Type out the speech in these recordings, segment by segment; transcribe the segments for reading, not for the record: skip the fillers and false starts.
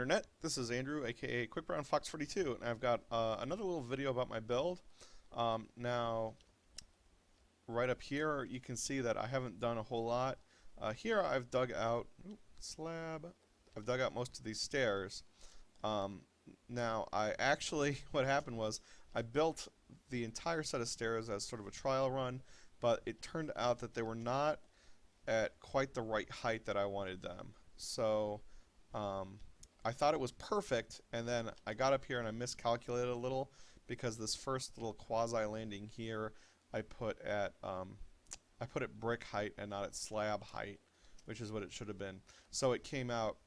Internet. This is Andrew, aka Quick Brown Fox 42, and I've got another little video about my build. Now, right up here, you can see that I haven't done a whole lot. Here, I've dug out slab. I've dug out most of these stairs. Now, I actually, what happened was, I built the entire set of stairs as sort of a trial run, but it turned out that they were not at quite the right height that I wanted them. So, I thought it was perfect, and then I got up here and I miscalculated a little because this first little quasi landing here I put at brick height and not at slab height, which is what it should have been. So it came out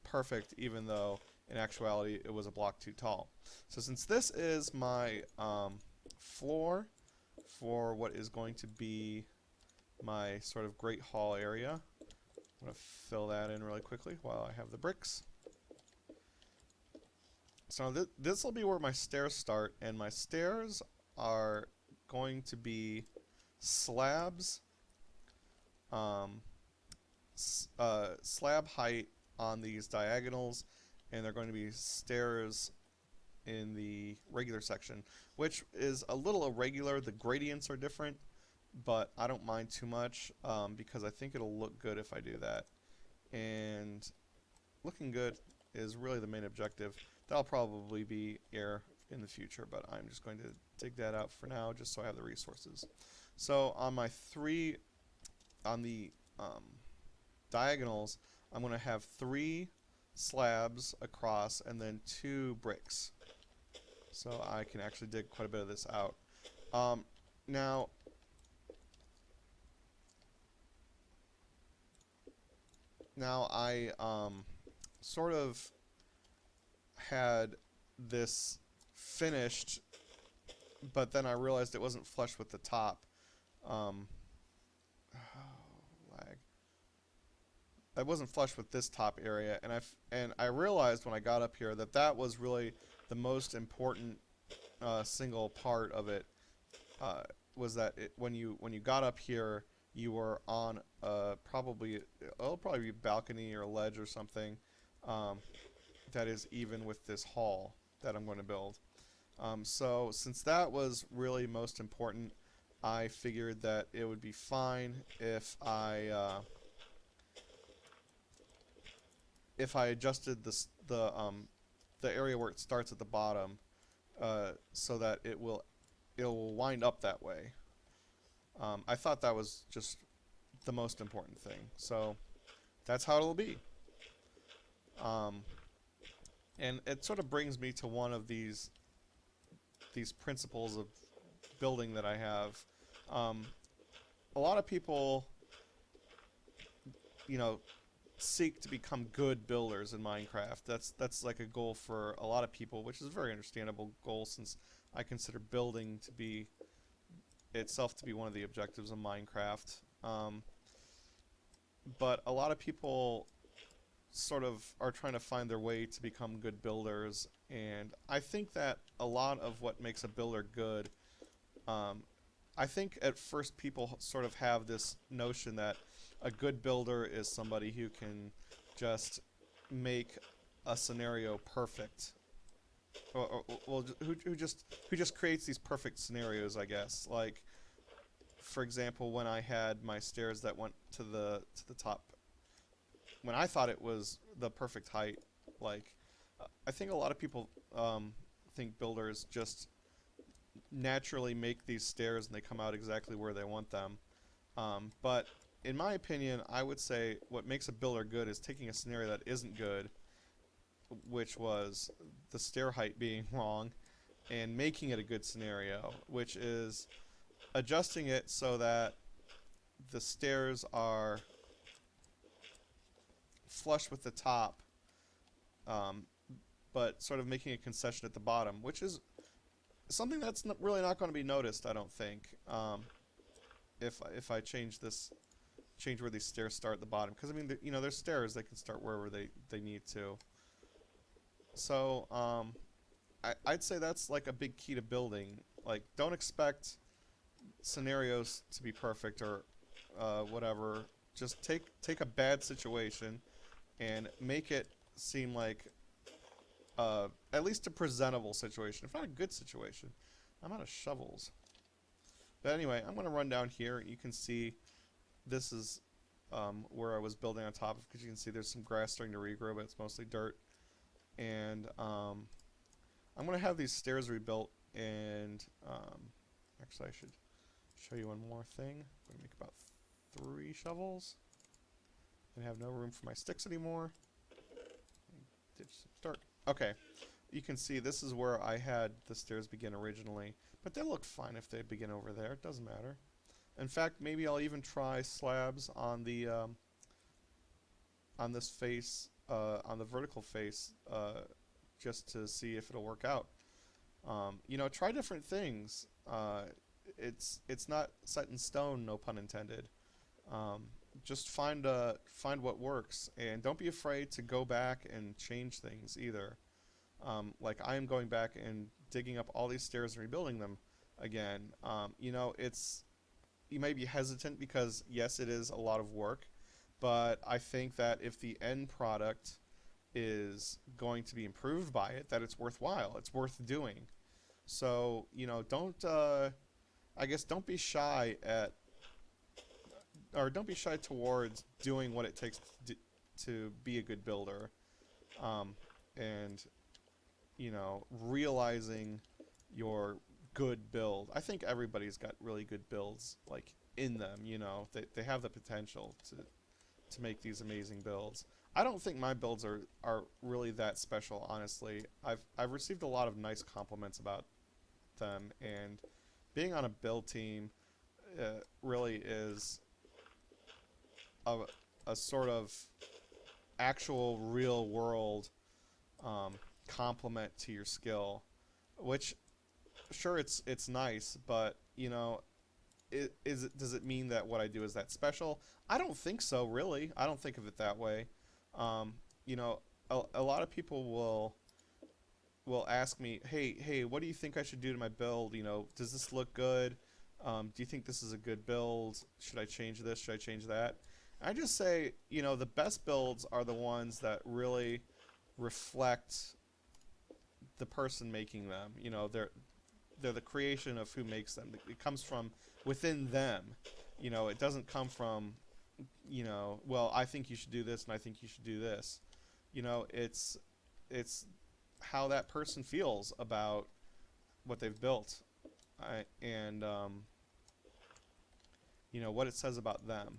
perfect, even though in actuality it was a block too tall. So since this is my floor for what is going to be my sort of Great Hall area, I'm going to fill that in really quickly while I have the bricks. So this will be where my stairs start, and my stairs are going to be slabs, slab height on these diagonals, and they're going to be stairs in the regular section, which is a little irregular. The gradients are different, but I don't mind too much because I think it'll look good if I do that. And looking good is really the main objective. That'll probably be air in the future, but I'm just going to dig that out for now just so I have the resources. So on my on the diagonals, I'm going to have 3 slabs across and then 2 bricks. So I can actually dig quite a bit of this out. Now, I sort of had this finished, but then I realized it wasn't flush with the top. Lag. I wasn't flush with this top area, and I realized when I got up here that that was really the most important single part of it. Was that when you got up here, you were on it'll probably be a balcony or a ledge or something that is even with this hall that I'm going to build. So since that was really most important, I figured that it would be fine if I adjusted the area where it starts at the bottom so that it will wind up that way. I thought that was just the most important thing, so that's how it'll be. And it sort of brings me to one of these principles of building that I have. A lot of people, seek to become good builders in Minecraft. That's like a goal for a lot of people, which is a very understandable goal since I consider building to be itself to be one of the objectives of Minecraft. But a lot of people sort of are trying to find their way to become good builders, and I think that a lot of what makes a builder good, I think at first people sort of have this notion that a good builder is somebody who can just make a scenario perfect, well, who just creates these perfect scenarios, I guess. Like, for example, when I had my stairs that went to the top, when I thought it was the perfect height, like, I think a lot of people think builders just naturally make these stairs and they come out exactly where they want them. But in my opinion, I would say what makes a builder good is taking a scenario that isn't good, which was the stair height being wrong, and making it a good scenario, which is adjusting it so that the stairs are flush with the top, but sort of making a concession at the bottom, which is something that's really not going to be noticed, I don't think, if I change where these stairs start at the bottom, because I mean, there's stairs, they can start wherever they need to. So I'd say that's like a big key to building. Like, don't expect scenarios to be perfect or whatever. Just take a bad situation and make it seem like at least a presentable situation, if not a good situation. I'm out of shovels. But anyway, I'm going to run down here. You can see this is where I was building on top of, because you can see there's some grass starting to regrow, but it's mostly dirt. And I'm going to have these stairs rebuilt, and actually I should show you one more thing. I'm going to make about 3 shovels and have no room for my sticks anymore. Ditch some dirt. Okay, you can see this is where I had the stairs begin originally, but they look fine if they begin over there. It doesn't matter. In fact, maybe I'll even try slabs on the on this face, on the vertical face, just to see if it'll work out. You know, try different things. It's not set in stone, no pun intended. Just find what works, and don't be afraid to go back and change things either. Like I am going back and digging up all these stairs and rebuilding them again. You know, you may be hesitant because yes, it is a lot of work, but I think that if the end product is going to be improved by it, that it's worthwhile. It's worth doing. So, you know, I guess don't be shy don't be shy towards doing what it takes to be a good builder. And, you know, realizing your good build. I think everybody's got really good builds, like, in them, you know. They have the potential to make these amazing builds. I don't think my builds are really that special, honestly. I've received a lot of nice compliments about them, and being on a build team really is a sort of actual real world compliment to your skill, which sure it's nice, but you know, does it mean that what I do is that special? I don't think so, really. I don't think of it that way. You know, a lot of people will ask me, hey, what do you think I should do to my build? You know, does this look good? Do you think this is a good build? Should I change this? Should I change that? I just say, you know, the best builds are the ones that really reflect the person making them. You know, they're the creation of who makes them. It comes from within them. You know, it doesn't come from, you know, well, I think you should do this and I think you should do this. You know, it's how that person feels about what they've built, and you know, what it says about them.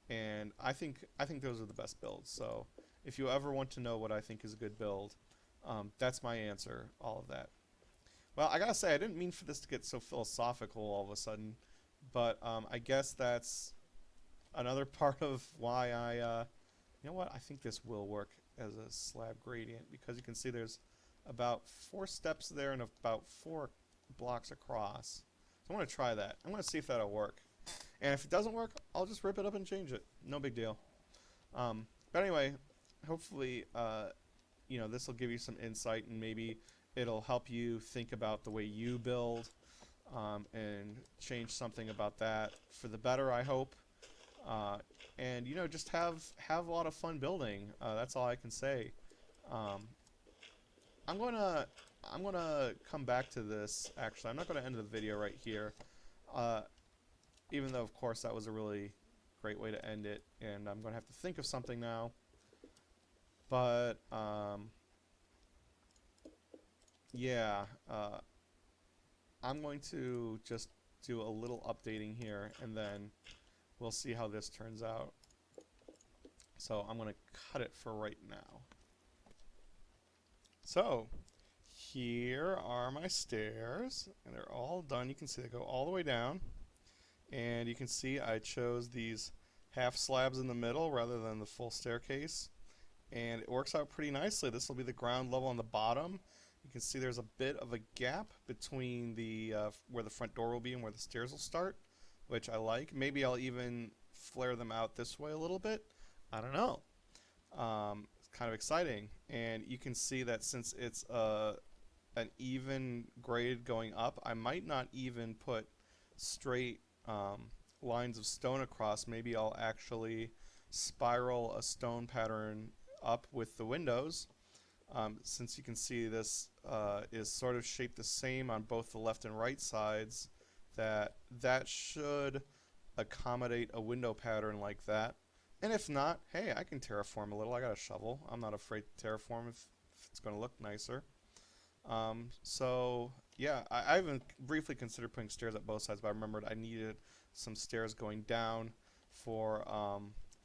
And I think those are the best builds. So if you ever want to know what I think is a good build, that's my answer. All of that. Well, I gotta say, I didn't mean for this to get so philosophical all of a sudden, but I guess that's another part of why you know what, I think this will work as a slab gradient, because you can see there's about 4 steps there and about 4 blocks across. So I want to try that. I want to see if that'll work. And if it doesn't work, I'll just rip it up and change it. No big deal. But anyway, hopefully, you know, this will give you some insight, and maybe it'll help you think about the way you build, and change something about that for the better, I hope. And you know, just have a lot of fun building. That's all I can say. I'm gonna come back to this. Actually, I'm not gonna end the video right here. Even though, of course, that was a really great way to end it, and I'm gonna have to think of something now. But yeah, I'm going to just do a little updating here, and then we'll see how this turns out. So I'm going to cut it for right now. So here are my stairs, and they're all done. You can see they go all the way down, and you can see I chose these half slabs in the middle rather than the full staircase, and it works out pretty nicely. This will be the ground level on the bottom. You can see there's a bit of a gap between the where the front door will be and where the stairs will start, which I like. Maybe I'll even flare them out this way a little bit. I don't know. It's kind of exciting. And you can see that since it's an even grade going up, I might not even put straight lines of stone across. Maybe I'll actually spiral a stone pattern up with the windows, Since you can see this is sort of shaped the same on both the left and right sides, that should accommodate a window pattern like that. And if not, hey, I can terraform a little. I got a shovel. I'm not afraid to terraform if it's going to look nicer. So yeah, I even briefly considered putting stairs at both sides, but I remembered I needed some stairs going down for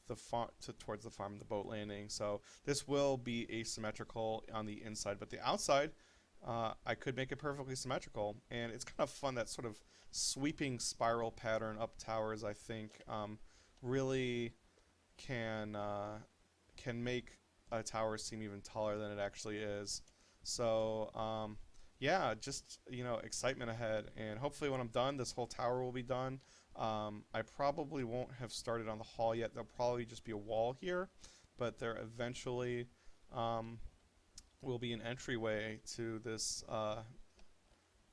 the farm towards the farm, the boat landing. So this will be asymmetrical on the inside, but the outside, I could make it perfectly symmetrical, and it's kind of fun, that sort of sweeping spiral pattern up towers. I think really can make a tower seem even taller than it actually is. So yeah, just excitement ahead, and hopefully when I'm done, this whole tower will be done. I probably won't have started on the hall yet. There'll probably just be a wall here, but there eventually will be an entryway to this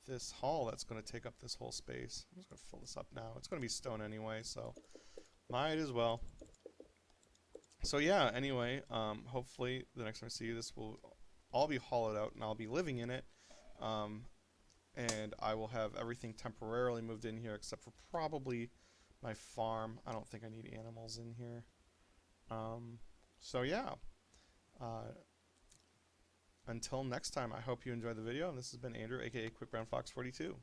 this hall that's going to take up this whole space. I'm just going to fill this up now. It's going to be stone anyway, so might as well. So yeah, anyway, hopefully the next time I see you, this will all be hollowed out, and I'll be living in it. And I will have everything temporarily moved in here, except for probably my farm. I don't think I need animals in here. So yeah. Until next time, I hope you enjoyed the video, and this has been Andrew, aka Quick Brown Fox 42.